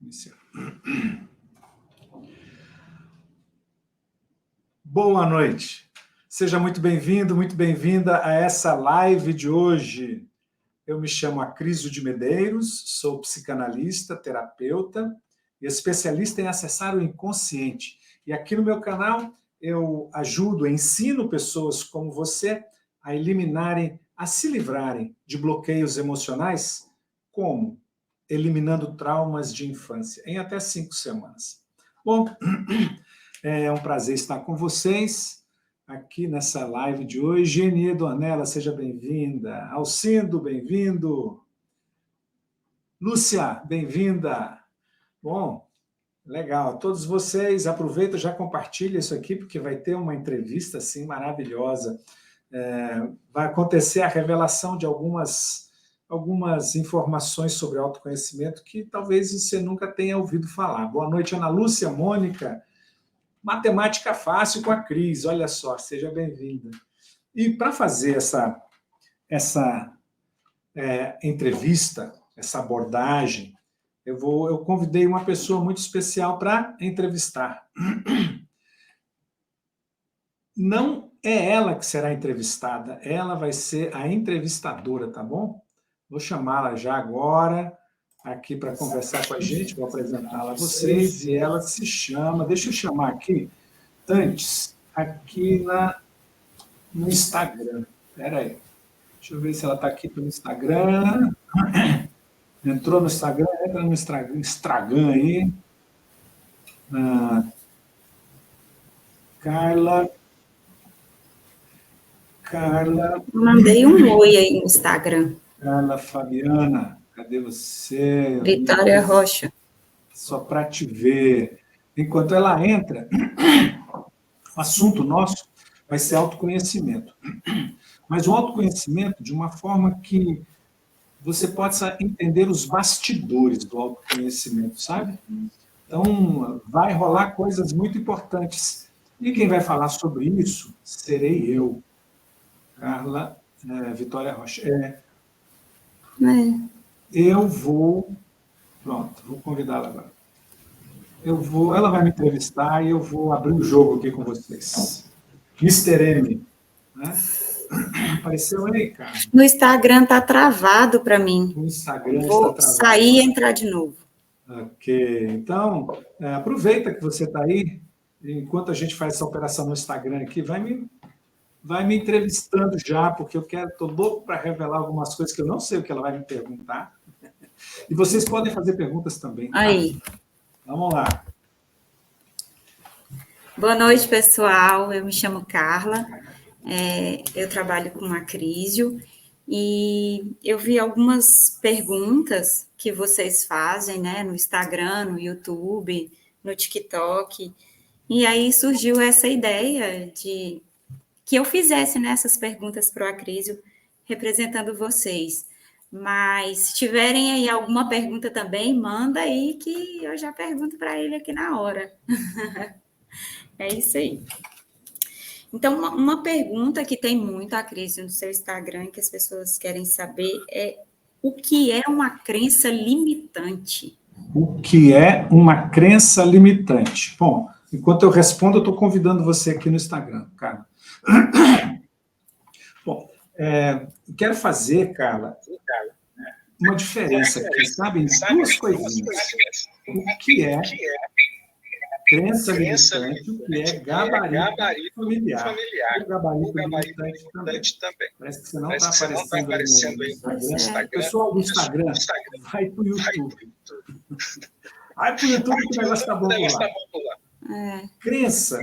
Iniciar. Boa noite. Seja muito bem-vindo, muito bem-vinda a essa live de hoje. Eu me chamo Acrísio de Medeiros, sou psicanalista, terapeuta e especialista em acessar o inconsciente. E aqui no meu canal eu ajudo, ensino pessoas como você a eliminarem, a se livrarem de bloqueios emocionais, como? Eliminando traumas de infância, em até 5 semanas. Bom, é um prazer estar com vocês aqui nessa live de hoje. Genie Dornella, seja bem-vinda. Alcindo, bem-vindo. Lúcia, bem-vinda. Bom, legal. Todos vocês, aproveita, já compartilha isso aqui, porque vai ter uma entrevista assim maravilhosa. Vai acontecer a revelação de algumas informações sobre autoconhecimento que talvez você nunca tenha ouvido falar. Boa noite, Ana Lúcia, Mônica. Matemática fácil com a Cris, olha só, seja bem-vinda. E para fazer essa entrevista, essa abordagem, eu convidei uma pessoa muito especial para entrevistar. Não é ela que será entrevistada, ela vai ser a entrevistadora, tá bom? Vou chamá-la já agora, aqui para conversar com a gente, vou apresentá-la a vocês, e ela se chama, deixa eu chamar aqui, antes, aqui no Instagram. Espera aí, deixa eu ver se ela está aqui pelo Instagram. Entrou no Instagram, entra no Instagram aí. Carla. Mandei um oi aí no Instagram. Carla Fabiana, cadê você? Vitória Rocha. Só para te ver. Enquanto ela entra, o assunto nosso vai ser autoconhecimento. Mas o autoconhecimento de uma forma que você possa entender os bastidores do autoconhecimento, sabe? Então, vai rolar coisas muito importantes. E quem vai falar sobre isso serei eu, Carla Vitória Rocha. Eu vou... Pronto, vou convidá-la agora. Ela vai me entrevistar e eu vou abrir o jogo aqui com vocês. Mr. M, né? Apareceu aí, cara? No Instagram está travado para mim. No Instagram vou está travado. Sair e entrar de novo. Ok, então, aproveita que você está aí, enquanto a gente faz essa operação no Instagram aqui, vai me entrevistando já, porque estou louco para revelar algumas coisas que eu não sei o que ela vai me perguntar. E vocês podem fazer perguntas também. Tá? Aí. Vamos lá. Boa noite, pessoal. Eu me chamo Carla. Eu trabalho com Acrísio. E eu vi algumas perguntas que vocês fazem, né, no Instagram, no YouTube, no TikTok. E aí surgiu essa ideia de que eu fizesse, né, essas perguntas para o Acrísio, representando vocês. Mas se tiverem aí alguma pergunta também, manda aí que eu já pergunto para ele aqui na hora. É isso aí. Então, uma pergunta que tem muito, Acrísio, no seu Instagram, que as pessoas querem saber é o que é uma crença limitante? O que é uma crença limitante? Bom, enquanto eu respondo, eu estou convidando você aqui no Instagram, Carla. Bom, quero fazer, Carla, uma diferença aqui, sabe? Duas coisinhas. O que é crença limitante, o que é gabarito familiar. O gabarito limitante também. Parece que você não está aparecendo aí no Instagram. Pessoal do Instagram, vai para o YouTube. Vai para o YouTube que o negócio está bom lá. Crença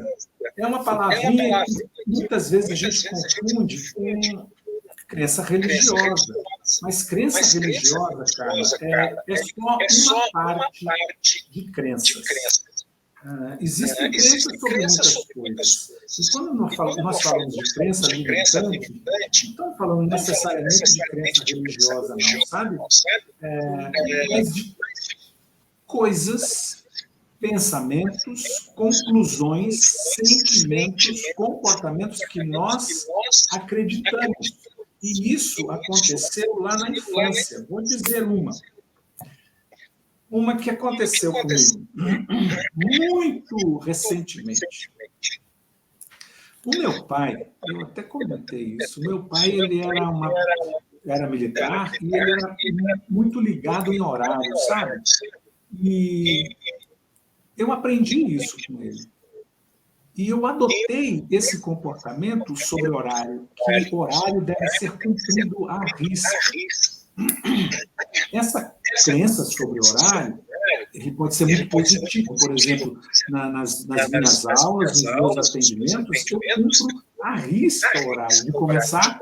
é uma palavrinha que muitas vezes a gente confunde com crença religiosa. Mas crença religiosa, cara, é só uma parte de crenças. Existem crenças sobre muitas coisas. E quando nós falamos de crença limitante, não estamos falando necessariamente de crença religiosa, não, sabe? Mas de coisas, pensamentos, conclusões, sentimentos, comportamentos que nós acreditamos. E isso aconteceu lá na infância. Vou dizer uma. Uma que aconteceu comigo muito recentemente. O meu pai, eu até comentei isso, o meu pai ele era militar e ele era muito ligado em horário, sabe? E eu aprendi isso com ele. E eu adotei esse comportamento sobre horário, que horário deve ser cumprido à risca. Essa crença sobre horário ele pode ser muito positivo. Por exemplo, nas minhas aulas, nos meus atendimentos, eu cumpro à risca o horário de começar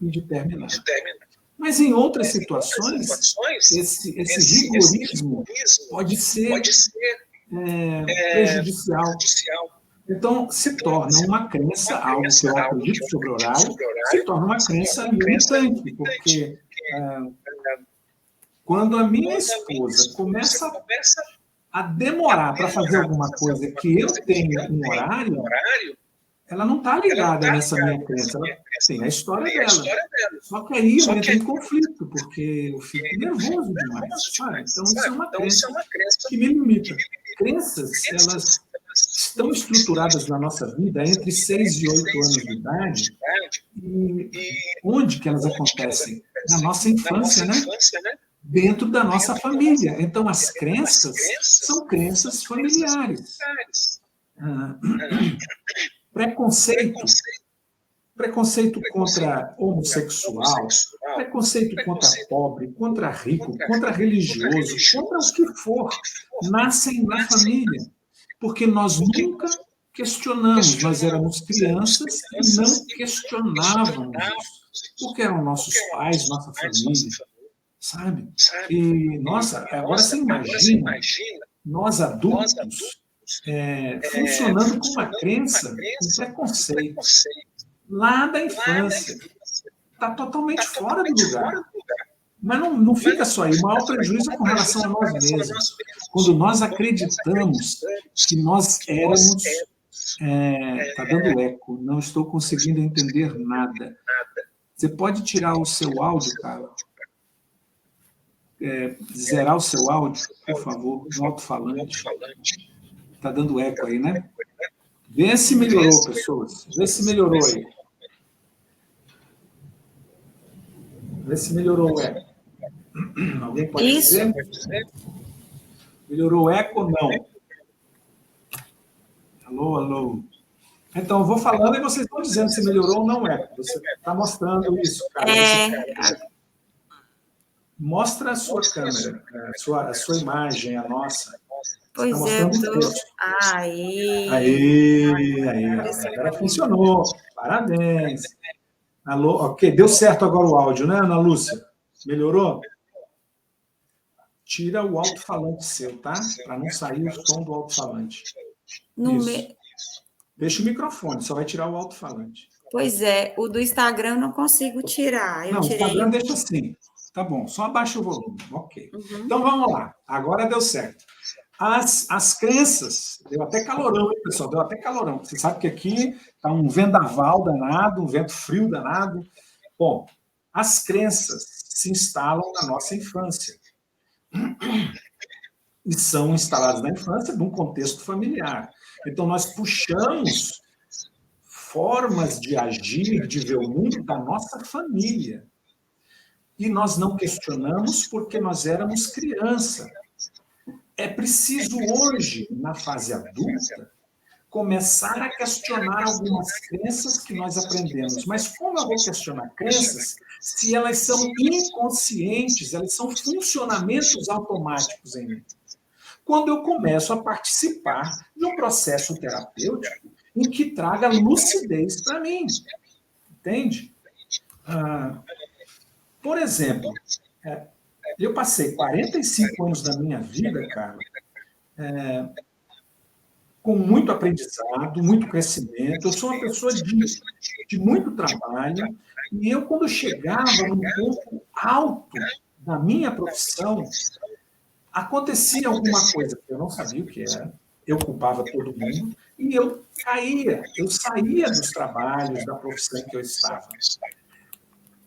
e de terminar. Mas em outras situações, esse rigorismo pode ser prejudicial. Então, se torna uma crença, algo que eu acredito sobre o horário, se torna uma crença limitante, porque quando a minha esposa começa a demorar para fazer alguma coisa que eu tenho um horário, ela não está ligada nessa minha crença, ela tem a história dela. Só que aí eu entro em conflito, porque eu fico nervoso demais, sabe? Então, isso é uma crença que me limita. Crenças, elas estão estruturadas na nossa vida entre 6 e 8 anos de idade. E onde que elas acontecem? Na nossa infância, né? Dentro da nossa família. Então, as crenças são crenças familiares. Preconceito contra homossexual, preconceito contra pobre, contra rico, contra religioso, contra o que for, nascem na família. Porque nós nunca questionamos, nós éramos crianças e não questionávamos isso. Porque eram nossos pais, nossa família, sabe? E, nossa, agora você imagina nós adultos funcionando com uma crença, um preconceito, lá da infância. Está totalmente fora do lugar. Mas não fica só aí. O maior prejuízo é com relação a nós mesmos. Quando nós acreditamos que nós éramos... Está dando eco, não estou conseguindo entender nada. Você pode tirar o seu áudio, cara? Zerar o seu áudio, por favor, no alto-falante. Está dando eco aí, né? Vê se melhorou, pessoas. Vê se melhorou aí. Vê se melhorou o eco. Alguém pode dizer? Melhorou o eco ou não? Alô, alô. Então, eu vou falando e vocês estão dizendo se melhorou ou não é. Você está mostrando isso, cara. Mostra a sua câmera, a sua imagem, a nossa. Pois tá mostrando é, Aí. Agora funcionou. Parabéns. Alô, ok, deu certo agora o áudio, né, Ana Lúcia? Melhorou? Tira o alto-falante seu, tá? Para não sair o som do alto-falante. Deixa o microfone, só vai tirar o alto-falante. Pois é, o do Instagram eu não consigo tirar. Não, o Instagram deixa assim. Tá bom, só abaixa o volume. Ok. Então, vamos lá. Agora deu certo. As crenças... Deu até calorão, hein, pessoal? Deu até calorão. Você sabe que aqui está um vendaval danado, um vento frio danado. Bom, as crenças se instalam na nossa infância. E são instaladas na infância num contexto familiar. Então, nós puxamos formas de agir, de ver o mundo da nossa família. E nós não questionamos porque nós éramos criança. É preciso hoje, na fase adulta, começar a questionar algumas crenças que nós aprendemos. Mas como eu vou questionar crenças se elas são inconscientes, elas são funcionamentos automáticos em mim? Quando eu começo a participar de um processo terapêutico em que traga lucidez para mim. Entende? Por exemplo, eu passei 45 anos da minha vida, cara, com muito aprendizado, muito crescimento. Eu sou uma pessoa de muito trabalho, e eu, quando chegava num ponto alto da minha profissão, acontecia alguma coisa que eu não sabia o que era, eu culpava todo mundo, e eu saía dos trabalhos, da profissão que eu estava.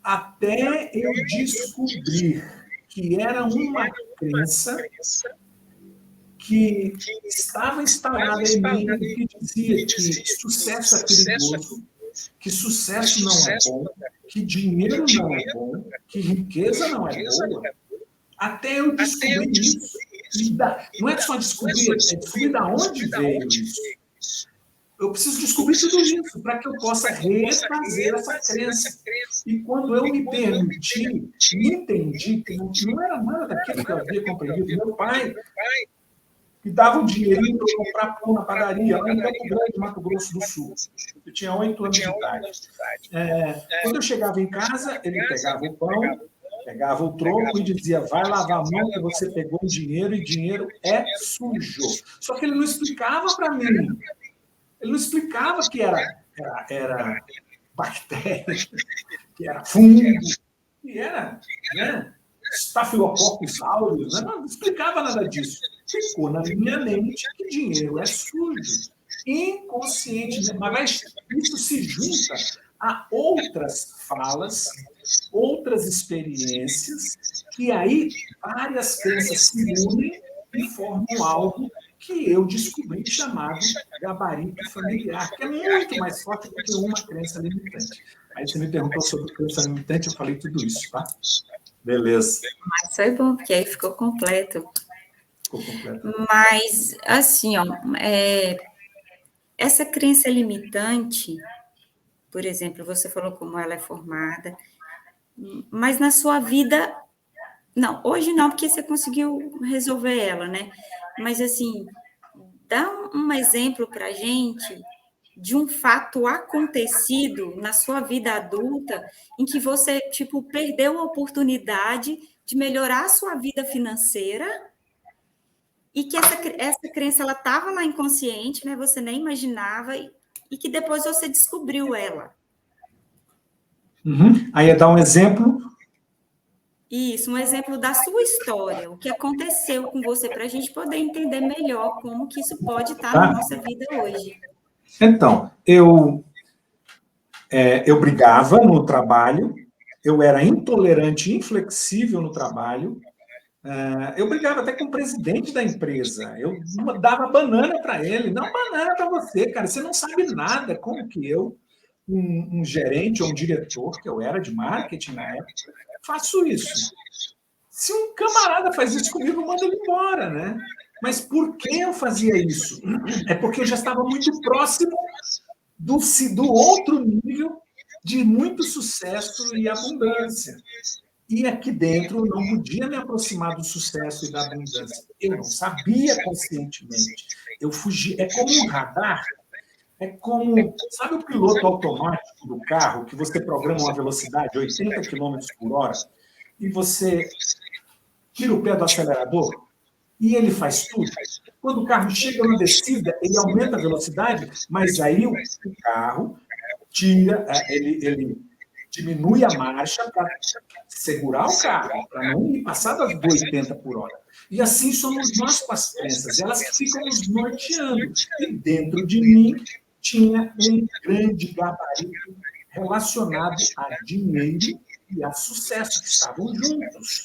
Até eu descobrir que era uma crença que estava instalada em mim e que dizia que sucesso é perigoso, que sucesso não é bom, que dinheiro não é bom, que riqueza não é boa, até eu descobrir isso. Não é só descobrir, é descobrir de onde veio isso. Eu preciso descobrir tudo isso para que eu possa refazer essa crença. E quando eu me permiti, me entendi que não era nada daquilo que eu havia compreendido. Meu pai me dava um dinheirinho para eu comprar pão na padaria, lá em Campo Grande, Mato Grosso do Sul. Eu tinha 8 anos de idade. Quando eu chegava em casa, ele pegava o pão, pegava o troco e dizia, vai lavar a mão que você pegou o dinheiro e dinheiro é sujo. Só que ele não explicava para mim. Ele não explicava que era bactéria, que era fungo, que era Staphylococcus aureus. Não explicava nada disso. Ficou na minha mente que dinheiro é sujo. Inconscientemente. Mas isso se junta a outras falas, outras experiências, que aí várias crenças se unem e formam algo que eu descobri chamado gabarito familiar, que é muito mais forte do que uma crença limitante. Aí você me perguntou sobre crença limitante, eu falei tudo isso, tá? Beleza. Mas foi bom, porque aí ficou completo. Ficou completo. Mas, assim, ó, essa crença limitante, por exemplo, você falou como ela é formada, mas na sua vida... Não, hoje não, porque você conseguiu resolver ela, né? Mas, assim, dá um exemplo para a gente de um fato acontecido na sua vida adulta em que você, tipo, perdeu a oportunidade de melhorar a sua vida financeira e que essa crença, ela estava lá inconsciente, né? Você nem imaginava e que depois você descobriu ela. Aí é dar um exemplo... Isso, um exemplo da sua história, o que aconteceu com você, para a gente poder entender melhor como que isso pode estar na nossa vida hoje. Então, eu brigava no trabalho, eu era intolerante, inflexível no trabalho, eu brigava até com o presidente da empresa, eu dava banana para ele, não banana para você, cara, você não sabe nada, como que eu, um gerente ou um diretor, que eu era de marketing na época, faço isso. Se um camarada faz isso comigo, eu mando ele embora, né? Mas por que eu fazia isso? É porque eu já estava muito próximo do outro nível de muito sucesso e abundância. E aqui dentro eu não podia me aproximar do sucesso e da abundância. Eu não sabia conscientemente. Eu fugi. É como um radar. É como, sabe o piloto automático do carro, que você programa uma velocidade de 80 km por hora e você tira o pé do acelerador e ele faz tudo? Quando o carro chega na descida, ele aumenta a velocidade, mas aí o carro ele diminui a marcha para segurar o carro, para não ir passar das 80 por hora. E assim somos nós com as crenças, elas ficam nos norteando. E dentro de mim tinha um grande gabarito relacionado a dinheiro e a sucesso, que estavam juntos.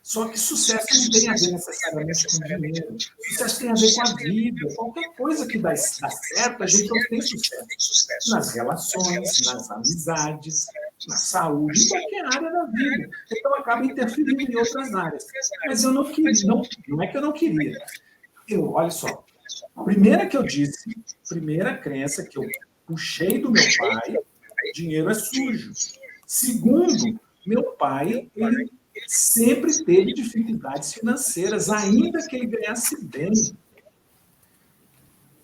Só que sucesso não tem a ver necessariamente com dinheiro. Sucesso tem a ver com a vida. Qualquer coisa que dá certo, a gente obtém sucesso. Nas relações, nas amizades, na saúde, em qualquer área da vida. Então, acaba interferindo em outras áreas. Mas eu não queria, não é que eu não queria. Olha só, a primeira que eu disse, primeira crença que eu puxei do meu pai, dinheiro é sujo. Segundo, meu pai, ele sempre teve dificuldades financeiras, ainda que ele ganhasse bem.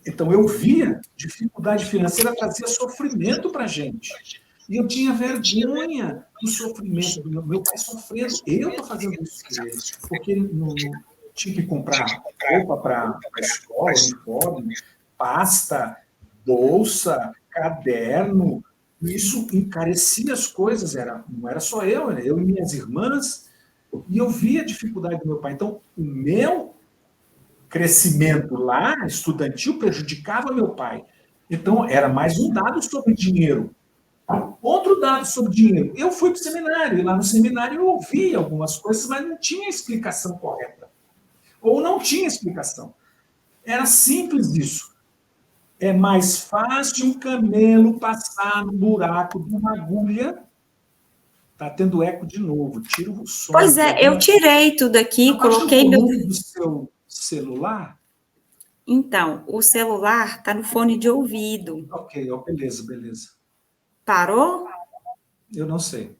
Então, eu via dificuldade financeira trazia sofrimento para a gente. E eu tinha vergonha do sofrimento do meu pai sofrendo. Eu estou fazendo isso com ele, porque ele não tinha que comprar roupa para a escola, uniforme, pasta, bolsa, caderno. Isso encarecia as coisas, não era só eu, né? Eu e minhas irmãs, e eu via a dificuldade do meu pai. Então, o meu crescimento lá, estudantil, prejudicava meu pai. Então, era mais um dado sobre dinheiro. Outro dado sobre dinheiro. Eu fui para o seminário, e lá no seminário eu ouvi algumas coisas, mas não tinha explicação correta. Ou não tinha explicação. Era simples isso. É mais fácil um camelo passar no buraco de uma agulha. Está tendo eco de novo. Tira o som. Pois é, eu tirei tudo aqui, coloquei o meu... volume do seu celular? Então, o celular está no fone de ouvido. Ok, beleza. Parou? Eu não sei.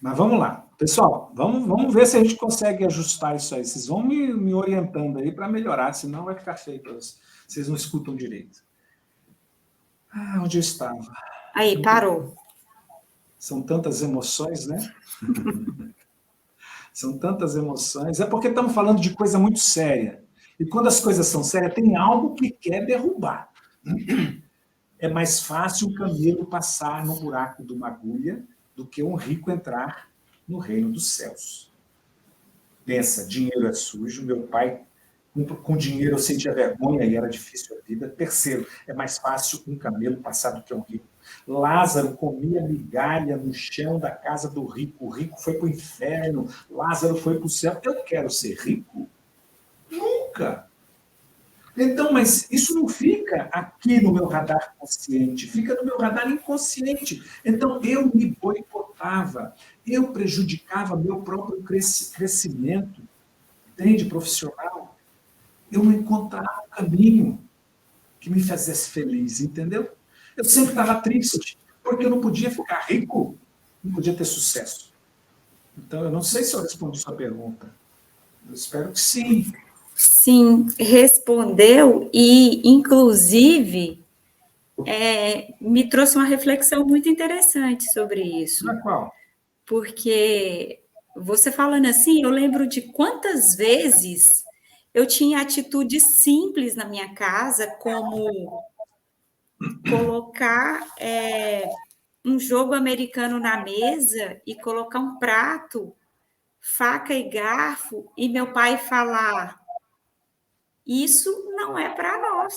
Mas vamos lá. Pessoal, vamos ver se a gente consegue ajustar isso aí. Vocês vão me orientando aí para melhorar, senão vai ficar feio para vocês. Vocês não escutam direito. Onde eu estava? Aí, parou. São tantas emoções, né? São tantas emoções. É porque estamos falando de coisa muito séria. E quando as coisas são sérias, tem algo que quer derrubar. É mais fácil um camelo passar no buraco de uma agulha do que um rico entrar no reino dos céus. Pensa, dinheiro é sujo. Meu pai, com dinheiro, eu sentia vergonha e era difícil a vida. Terceiro, é mais fácil um camelo passar do que um rico. Lázaro comia migalha no chão da casa do rico. O rico foi para o inferno. Lázaro foi para o céu. Eu quero ser rico? Nunca. Então, mas isso não fica aqui no meu radar consciente, fica no meu radar inconsciente. Então, eu me boicotava, eu prejudicava meu próprio crescimento, entende, profissional. Eu não encontrava um caminho que me fizesse feliz, entendeu? Eu sempre estava triste, porque eu não podia ficar rico, não podia ter sucesso. Então, eu não sei se eu respondi sua pergunta. Eu espero que sim. Sim, respondeu e, inclusive, me trouxe uma reflexão muito interessante sobre isso. Na qual? Porque você falando assim, eu lembro de quantas vezes eu tinha atitudes simples na minha casa, como colocar um jogo americano na mesa e colocar um prato, faca e garfo, e meu pai falar: isso não é para nós,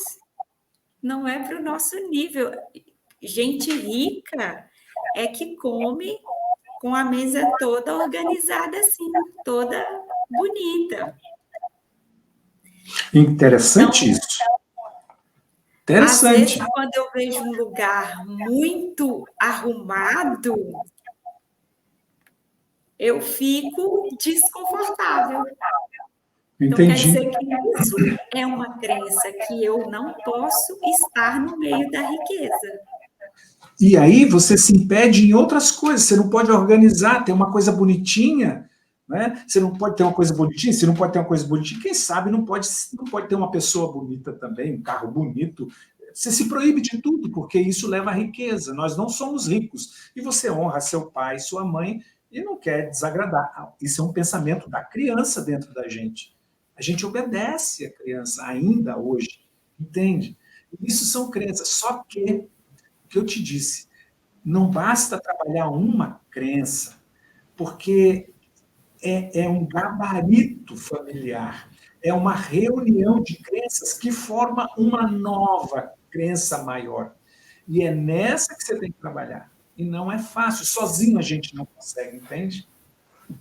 não é para o nosso nível. Gente rica é que come com a mesa toda organizada assim, toda bonita. Interessante então, isso. Interessante. Às vezes, quando eu vejo um lugar muito arrumado, eu fico desconfortável. Então, Entendi. quer dizer que isso é uma crença que eu não posso estar no meio da riqueza. E aí você se impede em outras coisas. Você não pode organizar, ter uma coisa bonitinha, né? Você não pode ter uma coisa bonitinha, você não pode ter uma coisa bonitinha. Quem sabe não pode ter uma pessoa bonita também, um carro bonito. Você se proíbe de tudo, porque isso leva à riqueza. Nós não somos ricos. E você honra seu pai, sua mãe, e não quer desagradar. Isso é um pensamento da criança dentro da gente. A gente obedece a criança ainda hoje, entende? Isso são crenças. Só que, o que eu te disse, não basta trabalhar uma crença, porque é um gabarito familiar, é uma reunião de crenças que forma uma nova crença maior. E é nessa que você tem que trabalhar. E não é fácil, sozinho a gente não consegue, entende?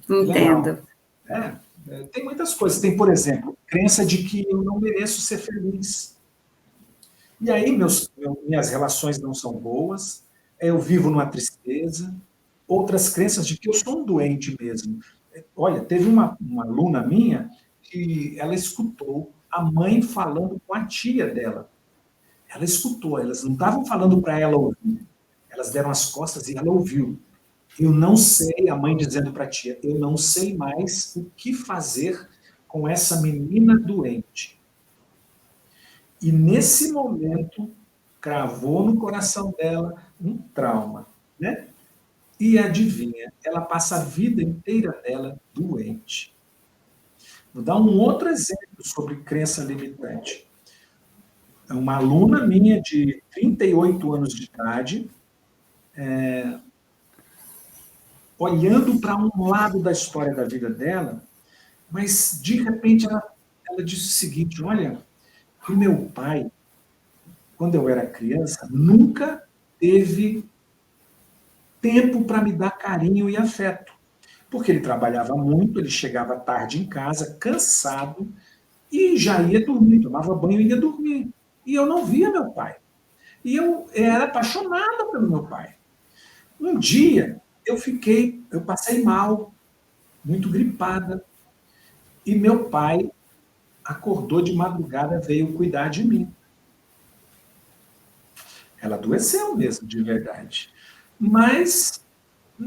Entendo. Tem muitas coisas. Tem, por exemplo, crença de que eu não mereço ser feliz. E aí minhas relações não são boas, eu vivo numa tristeza. Outras crenças de que eu sou um doente mesmo. Olha, teve uma aluna minha que ela escutou a mãe falando com a tia dela. Ela escutou, elas não estavam falando para ela ouvir. Elas deram as costas e ela ouviu. Eu não sei, a mãe dizendo para a tia, eu não sei mais o que fazer com essa menina doente. E nesse momento, cravou no coração dela um trauma, né? E adivinha, ela passa a vida inteira dela doente. Vou dar um outro exemplo sobre crença limitante. Uma aluna minha de 38 anos de idade, olhando para um lado da história da vida dela, mas de repente ela disse o seguinte: olha, o meu pai, quando eu era criança, nunca teve tempo para me dar carinho e afeto. Porque ele trabalhava muito, ele chegava tarde em casa, cansado, e já ia dormir, tomava banho e ia dormir. E eu não via meu pai. E eu era apaixonada pelo meu pai. Um dia, eu passei mal, muito gripada, e meu pai acordou de madrugada, veio cuidar de mim. Ela adoeceu mesmo, de verdade. Mas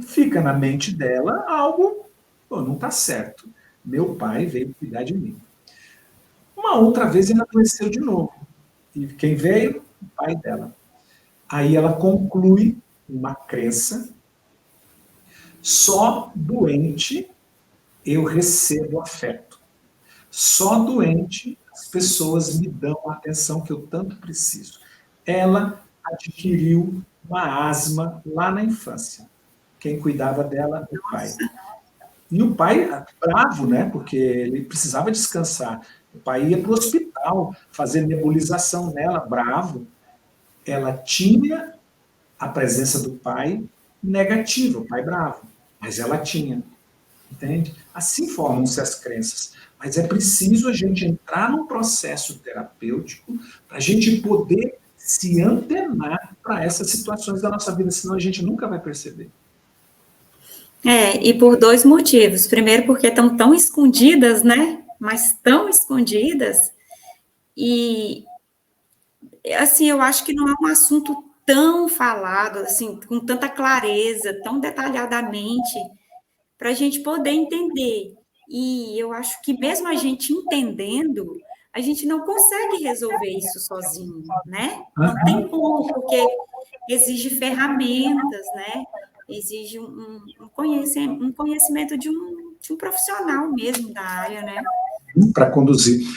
fica na mente dela algo, pô, não está certo. Meu pai veio cuidar de mim. Uma outra vez ele adoeceu de novo. E quem veio? O pai dela. Aí ela conclui uma crença: só doente eu recebo afeto. Só doente as pessoas me dão a atenção que eu tanto preciso. Ela adquiriu uma asma lá na infância. Quem cuidava dela? O pai. E o pai, bravo, né? Porque ele precisava descansar. O pai ia para o hospital fazer nebulização nela, bravo. Ela tinha a presença do pai negativa, o pai bravo, mas ela tinha, entende? Assim formam-se as crenças. Mas é preciso a gente entrar num processo terapêutico para a gente poder se antenar para essas situações da nossa vida, senão a gente nunca vai perceber. E por dois motivos. Primeiro, porque estão tão escondidas, né? Mas tão escondidas. E, assim, eu acho que não é um assunto tão falado, assim, com tanta clareza, tão detalhadamente, para a gente poder entender. E eu acho que mesmo a gente entendendo, a gente não consegue resolver isso sozinho, né? Não tem como, porque exige ferramentas, né? Exige um conhecimento de um profissional mesmo da área, né? Para conduzir.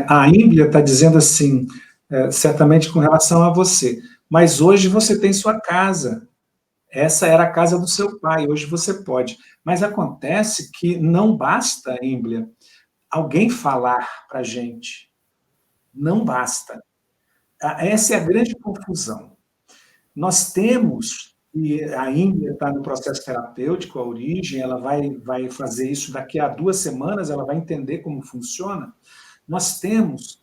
A Ímblia está dizendo assim, certamente com relação a você, mas hoje você tem sua casa. Essa era a casa do seu pai, hoje você pode. Mas acontece que não basta, Ímblia, alguém falar para a gente. Não basta. Essa é a grande confusão. Nós temos, e a Ímblia está no processo terapêutico, a origem, ela vai fazer isso daqui a 2 semanas, ela vai entender como funciona. Nós temos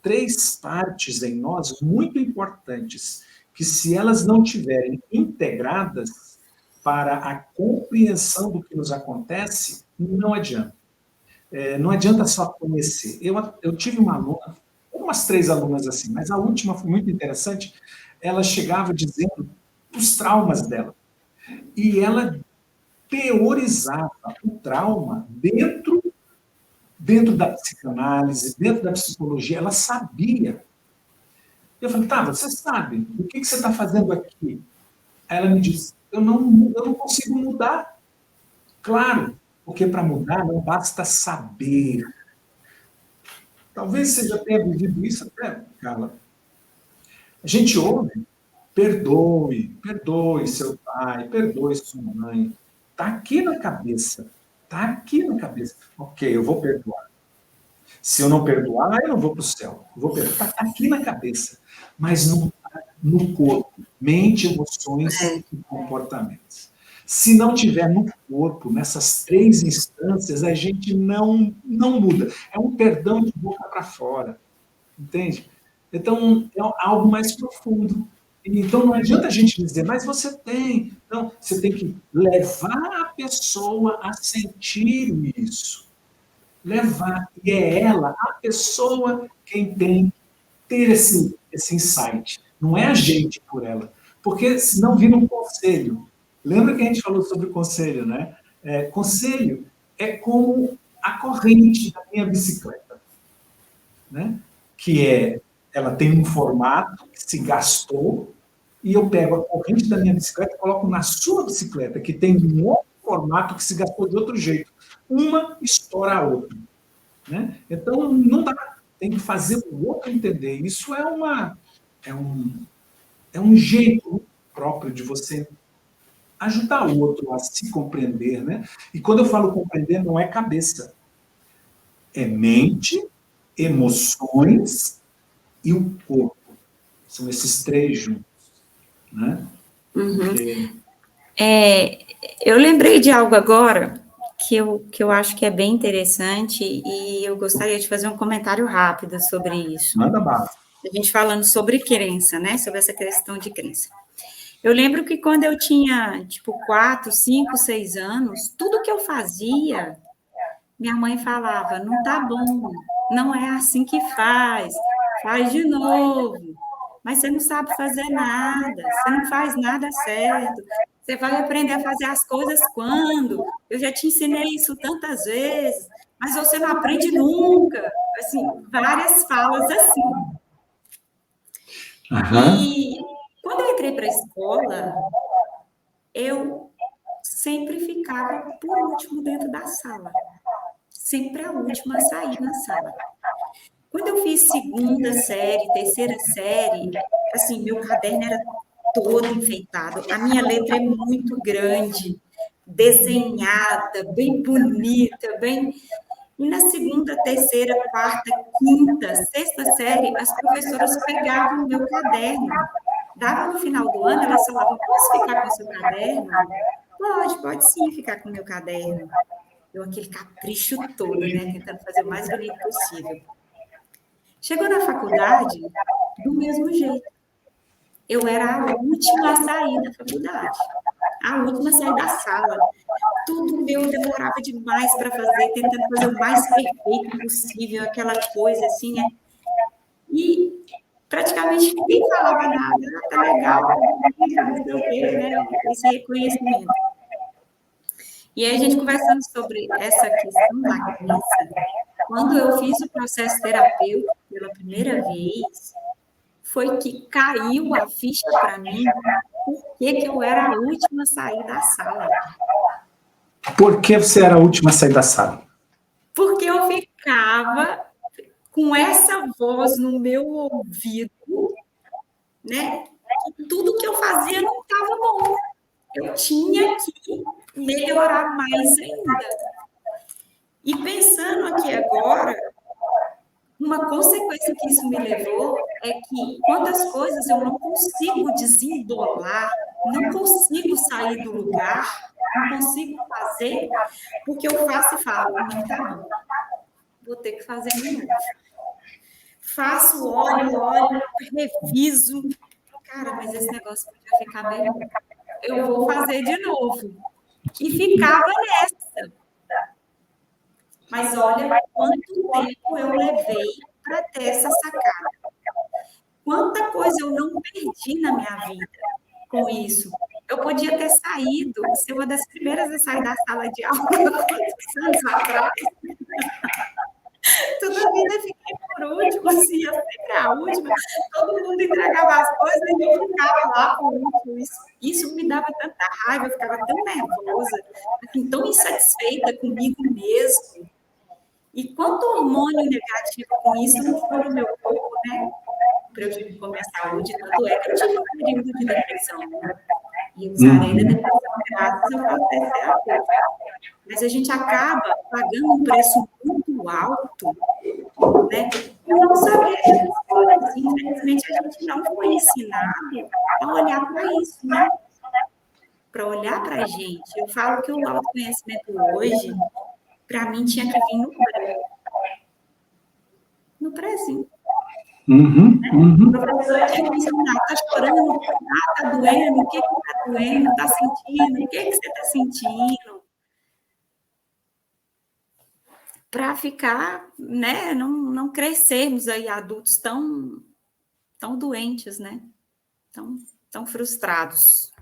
3 partes em nós muito importantes, que se elas não tiverem integradas para a compreensão do que nos acontece, não adianta. Não adianta só conhecer. Eu tive uma aluna, umas 3 alunas assim, mas a última foi muito interessante. Ela chegava dizendo os traumas dela. E ela teorizava o trauma dentro da psicanálise, dentro da psicologia. Ela sabia. Eu falei, tá, você sabe, o que você está fazendo aqui? Aí ela me disse, eu não consigo mudar. Claro, porque para mudar não basta saber. Talvez você já tenha vivido isso até, Carla. A gente ouve, perdoe seu pai, perdoe sua mãe. Está aqui na cabeça. Está aqui na cabeça. Ok, eu vou perdoar. Se eu não perdoar, eu não vou para o céu. Eu vou perdoar. Está aqui na cabeça. Mas não está no corpo. Mente, emoções e comportamentos. Se não tiver no corpo, nessas 3 instâncias, a gente não muda. É um perdão de boca para fora. Entende? Então, é algo mais profundo. Então, não adianta a gente dizer, mas você tem. Não, você tem que levar a pessoa a sentir isso. Levar. E é ela, a pessoa, quem tem que ter esse insight. Não é a gente por ela. Porque senão vira um conselho. Lembra que a gente falou sobre conselho, né? Conselho é como a corrente da minha bicicleta, né? Que ela tem um formato que se gastou, e eu pego a corrente da minha bicicleta e coloco na sua bicicleta, que tem um outro formato que se gastou de outro jeito. Uma estoura a outra. Né? Então, não dá. Tem que fazer o outro entender. Isso é um jeito próprio de você ajudar o outro a se compreender. Né? E quando eu falo compreender, não é cabeça. É mente, emoções e o corpo. São esses 3 juntos. Né? Uhum. Eu lembrei de algo agora que eu acho que é bem interessante e eu gostaria de fazer um comentário rápido sobre isso. Manda bala. A gente falando sobre crença, né? Sobre essa questão de crença. Eu lembro que quando eu tinha, tipo, 4, 5, 6 anos, tudo que eu fazia, minha mãe falava, não tá bom, não é assim que faz de novo. Mas você não sabe fazer nada, você não faz nada certo. Você vai aprender a fazer as coisas quando? Eu já te ensinei isso tantas vezes, mas você não aprende nunca. Assim, várias falas assim. E quando eu entrei para a escola, eu sempre ficava por último dentro da sala. Sempre a última a sair na sala. Quando eu fiz segunda série, terceira série, assim, meu caderno era todo enfeitado. A minha letra é muito grande, desenhada, bem bonita, bem... E na segunda, terceira, quarta, quinta, sexta série, as professoras pegavam o meu caderno. Dava no final do ano, elas falavam, posso ficar com o seu caderno? Pode sim ficar com o meu caderno. Eu, aquele capricho todo, né? Tentando fazer o mais bonito possível. Chegou na faculdade, do mesmo jeito. Eu era a última a sair da faculdade, a última a sair da sala. Tudo meu demorava demais para fazer, tentando fazer o mais perfeito possível, aquela coisa assim, né? E praticamente ninguém falava nada, tá legal, não sei o quê, né? Esse reconhecimento. E aí a gente conversando sobre essa questão da crença, quando eu fiz o processo terapêutico pela primeira vez, foi que caiu a ficha para mim por que eu era a última a sair da sala. Por que você era a última a sair da sala? Porque eu ficava com essa voz no meu ouvido, né? Que tudo que eu fazia não estava bom. Eu tinha que melhorar mais ainda. E pensando aqui agora, uma consequência que isso me levou é que quantas coisas eu não consigo desembolar, não consigo sair do lugar, não consigo fazer, porque eu faço e falo, não tá bom, vou ter que fazer de novo. Faço, olho, reviso. Cara, mas esse negócio podia ficar melhor. Eu vou fazer de novo. E ficava nessa. Mas olha quanto tempo eu levei para ter essa sacada. Quanta coisa eu não perdi na minha vida com isso. Eu podia ter saído, ser uma das primeiras a sair da sala de aula, quantos anos atrás. Toda a vida fiquei por último, assim, eu sempre a última. Todo mundo entregava as coisas e eu ficava lá por último. Isso me dava tanta raiva, eu ficava tão nervosa, assim, tão insatisfeita comigo mesmo. E quanto hormônio negativo com isso não foi no meu corpo, né? Prejudicou minha saúde, tanto é que eu tive um período de depressão, né? E eu sarei da depressão graças ao processo terapêutico. Mas a gente acaba pagando um preço muito alto, né? Por não saber essas coisas. Infelizmente, a gente não foi ensinado a olhar para isso, né? Para olhar para a gente. Eu falo que o autoconhecimento hoje, para mim, tinha que vir no pré. No prézinho. O professor tinha que ensinar, tá chorando, tá doendo, o que tá doendo, tá sentindo, o que você tá sentindo? Para ficar, né, não crescermos aí adultos tão doentes, né? Tão frustrados.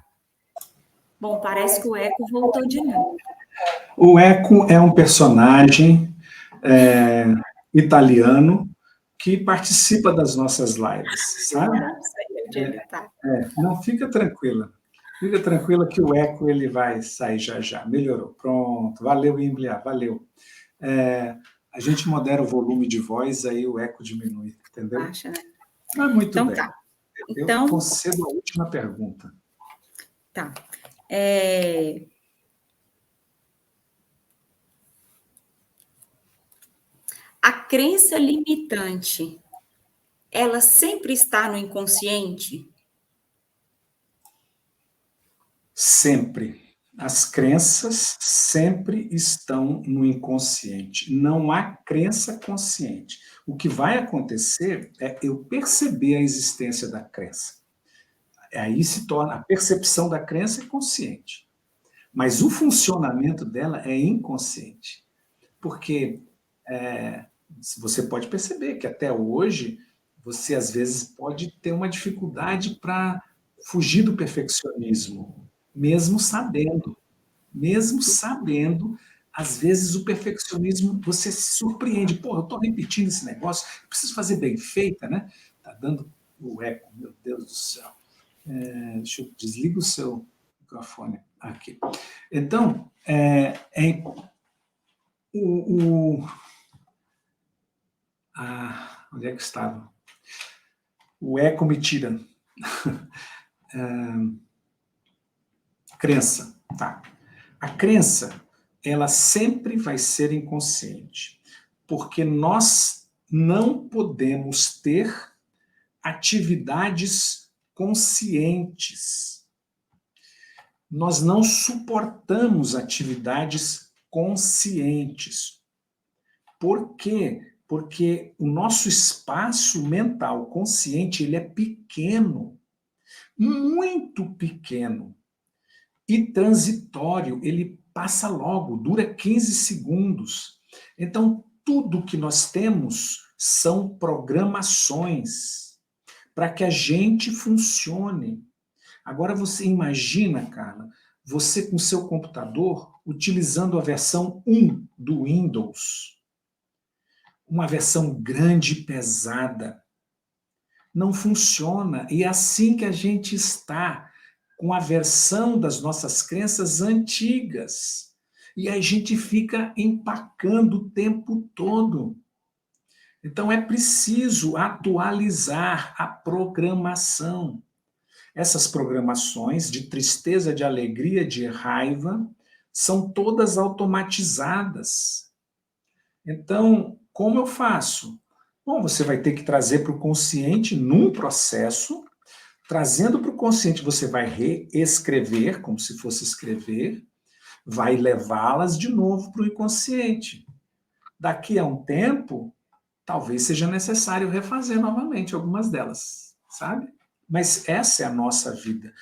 Bom, parece que o Eco voltou de novo. O Eco é um personagem italiano que participa das nossas lives, sabe? Não sei onde ele está. Não, fica tranquila. Fica tranquila que o Eco ele vai sair já. Melhorou. Pronto. Valeu, Imblia. Valeu. A gente modera o volume de voz, aí o eco diminui, entendeu? Baixa, né? Mas muito então, bem. Tá. Então, eu concedo a última pergunta. Tá. A crença limitante, ela sempre está no inconsciente? Sempre. As crenças sempre estão no inconsciente. Não há crença consciente. O que vai acontecer é eu perceber a existência da crença. Aí se torna a percepção da crença é consciente. Mas o funcionamento dela é inconsciente. Porque você pode perceber que até hoje você às vezes pode ter uma dificuldade para fugir do perfeccionismo, mesmo sabendo. Mesmo sabendo, às vezes o perfeccionismo, você se surpreende. Pô, eu estou repetindo esse negócio, preciso fazer bem feita, né? Está dando o eco, meu Deus do céu. Deixa eu desliga o seu microfone aqui. Então, onde é que estava? O eco me tira. Crença, tá? A crença, ela sempre vai ser inconsciente, porque nós não podemos ter atividades conscientes. Nós não suportamos atividades conscientes. Por quê? Porque o nosso espaço mental consciente, ele é pequeno, muito pequeno. E transitório, ele passa logo, dura 15 segundos. Então, tudo que nós temos são programações para que a gente funcione. Agora você imagina, Carla, você com seu computador utilizando a versão 1 do Windows, uma versão grande e pesada. Não funciona, e é assim que a gente está com a versão das nossas crenças antigas. E a gente fica empacando o tempo todo. Então é preciso atualizar a programação. Essas programações de tristeza, de alegria, de raiva, são todas automatizadas. Então, como eu faço? Bom, você vai ter que trazer para o consciente num processo. Trazendo para o consciente, você vai reescrever, como se fosse escrever, vai levá-las de novo para o inconsciente. Daqui a um tempo, talvez seja necessário refazer novamente algumas delas, sabe? Mas essa é a nossa vida.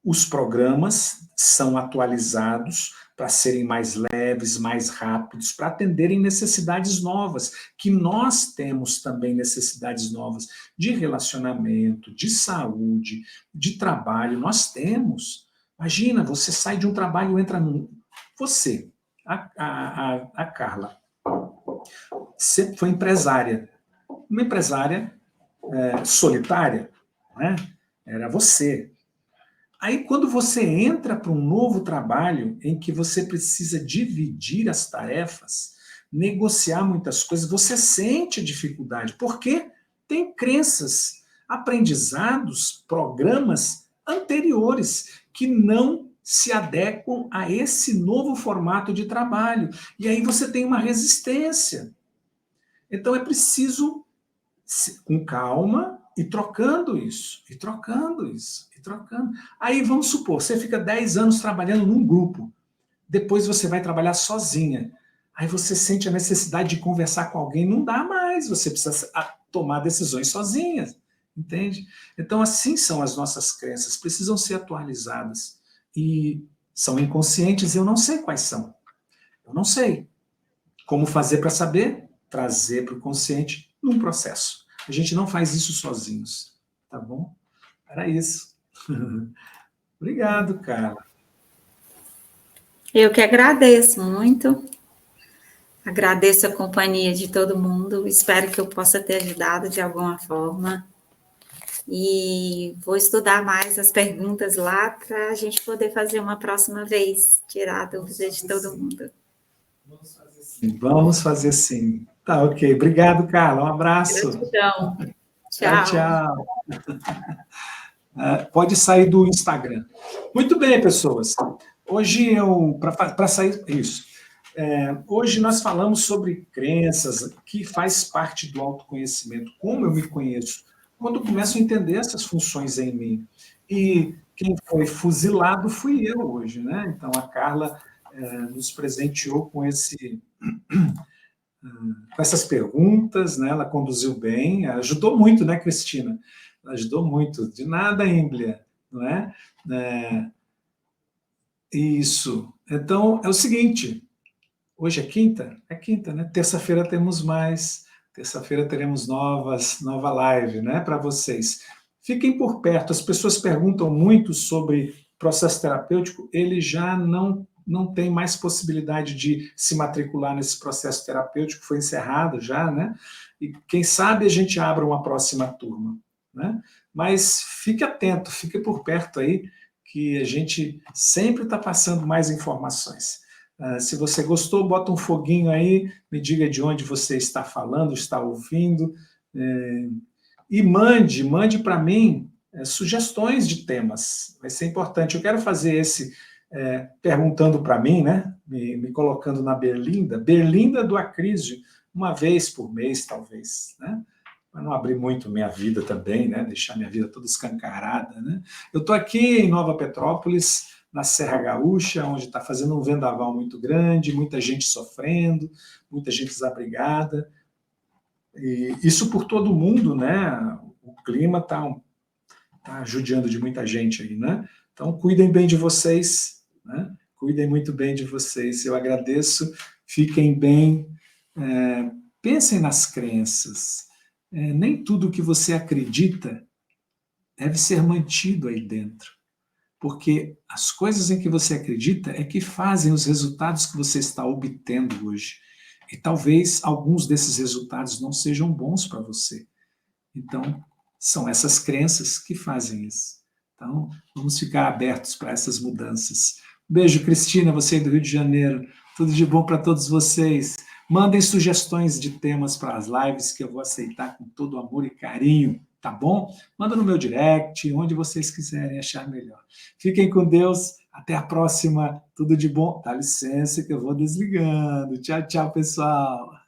Os programas são atualizados para serem mais leves, mais rápidos, para atenderem necessidades novas, que nós temos também necessidades novas de relacionamento, de saúde, de trabalho, nós temos. Imagina, você sai de um trabalho, entra num... Você, a Carla, sempre foi empresária. Uma empresária solitária, né? Era você. Aí, quando você entra para um novo trabalho em que você precisa dividir as tarefas, negociar muitas coisas, você sente dificuldade, porque tem crenças, aprendizados, programas anteriores que não se adequam a esse novo formato de trabalho. E aí você tem uma resistência. Então, é preciso, com calma, e trocando isso, e trocando isso, e trocando. Aí, vamos supor, você fica 10 anos trabalhando num grupo, depois você vai trabalhar sozinha. Aí você sente a necessidade de conversar com alguém, não dá mais, você precisa tomar decisões sozinha, entende? Então, assim são as nossas crenças, precisam ser atualizadas. E são inconscientes, eu não sei quais são. Eu não sei. Como fazer para saber? Trazer para o consciente num processo. A gente não faz isso sozinhos, tá bom? Era isso. Obrigado, Carla. Eu que agradeço muito. Agradeço a companhia de todo mundo. Espero que eu possa ter ajudado de alguma forma. E vou estudar mais as perguntas lá para a gente poder fazer uma próxima vez, tirar a dúvida de todo mundo. Vamos fazer sim. Tá, ok. Obrigado, Carla. Um abraço. Gratidão. Tchau, tchau. Pode sair do Instagram. Muito bem, pessoas. Hoje para sair isso. Hoje nós falamos sobre crenças, que faz parte do autoconhecimento. Como eu me conheço? Quando eu começo a entender essas funções em mim. E quem foi fuzilado fui eu hoje, né? Então, a Carla nos presenteou com essas perguntas, né? Ela conduziu bem, ajudou muito, né, Cristina? Ela ajudou muito. De nada, Emblia, não é? Isso. Então, é o seguinte, hoje é quinta? É quinta, né? Terça-feira temos mais, terça-feira teremos nova live, né, para vocês. Fiquem por perto, as pessoas perguntam muito sobre processo terapêutico, ele já não tem mais possibilidade de se matricular nesse processo terapêutico, foi encerrado já, né? E quem sabe a gente abra uma próxima turma, né? Mas fique atento, fique por perto aí, que a gente sempre está passando mais informações. Se você gostou, bota um foguinho aí, me diga de onde você está falando, está ouvindo, e mande para mim sugestões de temas, vai ser importante. Eu quero fazer esse perguntando para mim, né? Me colocando na Berlinda do Acrísio, uma vez por mês, talvez, né? Para não abrir muito minha vida também, né? Deixar minha vida toda escancarada, né? Eu estou aqui em Nova Petrópolis, na Serra Gaúcha, onde está fazendo um vendaval muito grande, muita gente sofrendo, muita gente desabrigada. E isso por todo o mundo, né? O clima está judiando de muita gente aí, né? Então, cuidem bem de vocês, né? Cuidem muito bem de vocês. Eu agradeço, fiquem bem, pensem nas crenças. Nem tudo que você acredita deve ser mantido aí dentro. Porque as coisas em que você acredita é que fazem os resultados que você está obtendo hoje. E talvez alguns desses resultados não sejam bons para você. Então, são essas crenças que fazem isso. Então, vamos ficar abertos para essas mudanças. Beijo, Cristina, você do Rio de Janeiro. Tudo de bom para todos vocês. Mandem sugestões de temas para as lives que eu vou aceitar com todo amor e carinho. Tá bom? Manda no meu direct, onde vocês quiserem achar melhor. Fiquem com Deus. Até a próxima. Tudo de bom. Dá licença que eu vou desligando. Tchau, tchau, pessoal.